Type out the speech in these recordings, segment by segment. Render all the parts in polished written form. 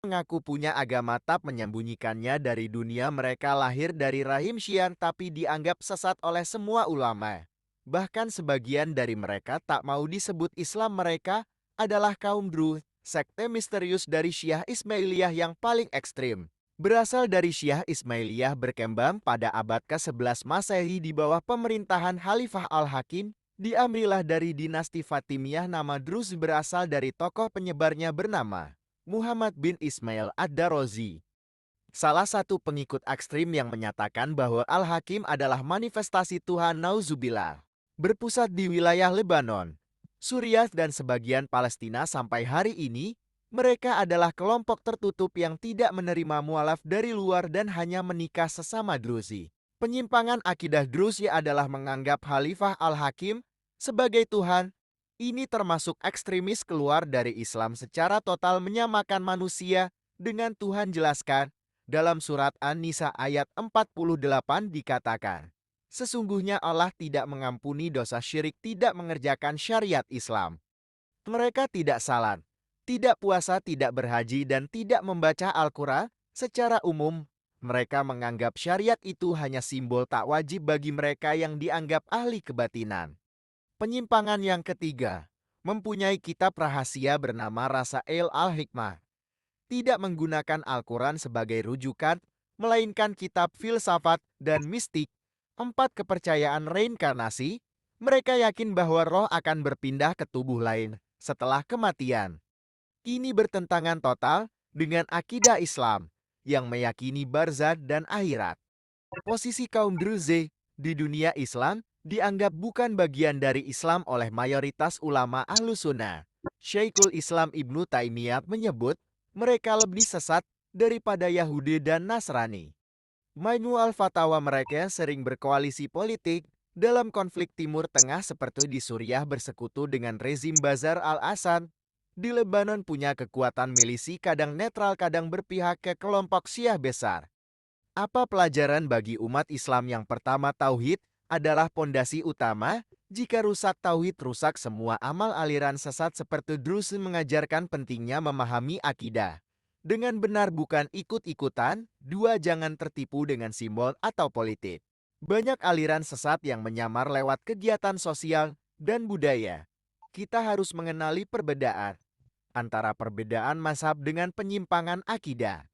mengaku punya agama tapi menyembunyikannya dari dunia. Mereka lahir dari rahim Syian tapi dianggap sesat oleh semua ulama. Bahkan sebagian dari mereka tak mau disebut Islam. Mereka adalah kaum Druze, sekte misterius dari Syiah Ismailiyah yang paling ekstrim. Berasal dari Syiah Ismailiyah berkembang pada abad ke-11 Masehi di bawah pemerintahan Khalifah Al-Hakim. Diambillah dari dinasti Fatimiyah. Nama Druze berasal dari tokoh penyebarnya bernama Muhammad bin Ismail Ad-Darazi, salah satu pengikut ekstrim yang menyatakan bahwa Al-Hakim adalah manifestasi Tuhan Nauzubillah. Berpusat di wilayah Lebanon, Suriah dan sebagian Palestina sampai hari ini, mereka adalah kelompok tertutup yang tidak menerima mualaf dari luar dan hanya menikah sesama Druzi. Penyimpangan akidah Druzi adalah menganggap Khalifah Al-Hakim sebagai Tuhan. Ini termasuk ekstremis keluar dari Islam secara total, menyamakan manusia dengan Tuhan. Jelaskan, dalam surat An-Nisa ayat 48 dikatakan, sesungguhnya Allah tidak mengampuni dosa syirik, tidak mengerjakan syariat Islam. Mereka tidak salat, tidak puasa, tidak berhaji, dan tidak membaca Al-Quran. Secara umum, mereka menganggap syariat itu hanya simbol, tak wajib bagi mereka yang dianggap ahli kebatinan. Penyimpangan yang ketiga, mempunyai kitab rahasia bernama Rasail Al-Hikmah. Tidak menggunakan Al-Quran sebagai rujukan, melainkan kitab filsafat dan mistik. 4. Kepercayaan reinkarnasi. Mereka yakin bahwa roh akan berpindah ke tubuh lain setelah kematian. Ini bertentangan total dengan akidah Islam yang meyakini barzah dan akhirat. Posisi kaum Druze di dunia Islam dianggap bukan bagian dari Islam oleh mayoritas ulama Ahlus Sunnah. Syekhul Islam Ibnu Taimiyah menyebut mereka lebih sesat daripada Yahudi dan Nasrani. Majmu' al-Fatawa, mereka sering berkoalisi politik dalam konflik Timur Tengah seperti di Suriah bersekutu dengan rezim Bashar al-Assad. Di Lebanon punya kekuatan milisi, kadang netral kadang berpihak ke kelompok Syiah besar. Apa pelajaran bagi umat Islam? Yang pertama, tauhid adalah pondasi utama. Jika rusak tauhid, rusak semua amal. Aliran sesat seperti Druze mengajarkan pentingnya memahami akidah dengan benar, bukan ikut-ikutan. 2. Jangan tertipu dengan simbol atau politik. Banyak aliran sesat yang menyamar lewat kegiatan sosial dan budaya. Kita harus mengenali perbedaan antara perbedaan mazhab dengan penyimpangan akidah.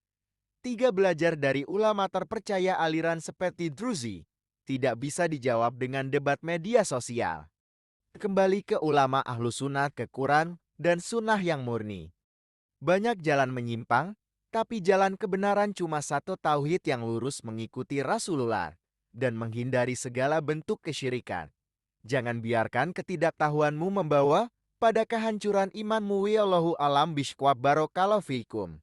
3. Belajar dari ulama terpercaya. Aliran seperti Druzi tidak bisa dijawab dengan debat media sosial. Kembali ke ulama Ahlus Sunnah, ke Quran dan Sunnah yang murni. Banyak jalan menyimpang, tapi jalan kebenaran cuma satu, tauhid yang lurus, mengikuti Rasulullah, dan menghindari segala bentuk kesyirikan. Jangan biarkan ketidaktahuanmu membawa pada kehancuran imanmu. Wallahu alam bishawab. Barakallahu fikum.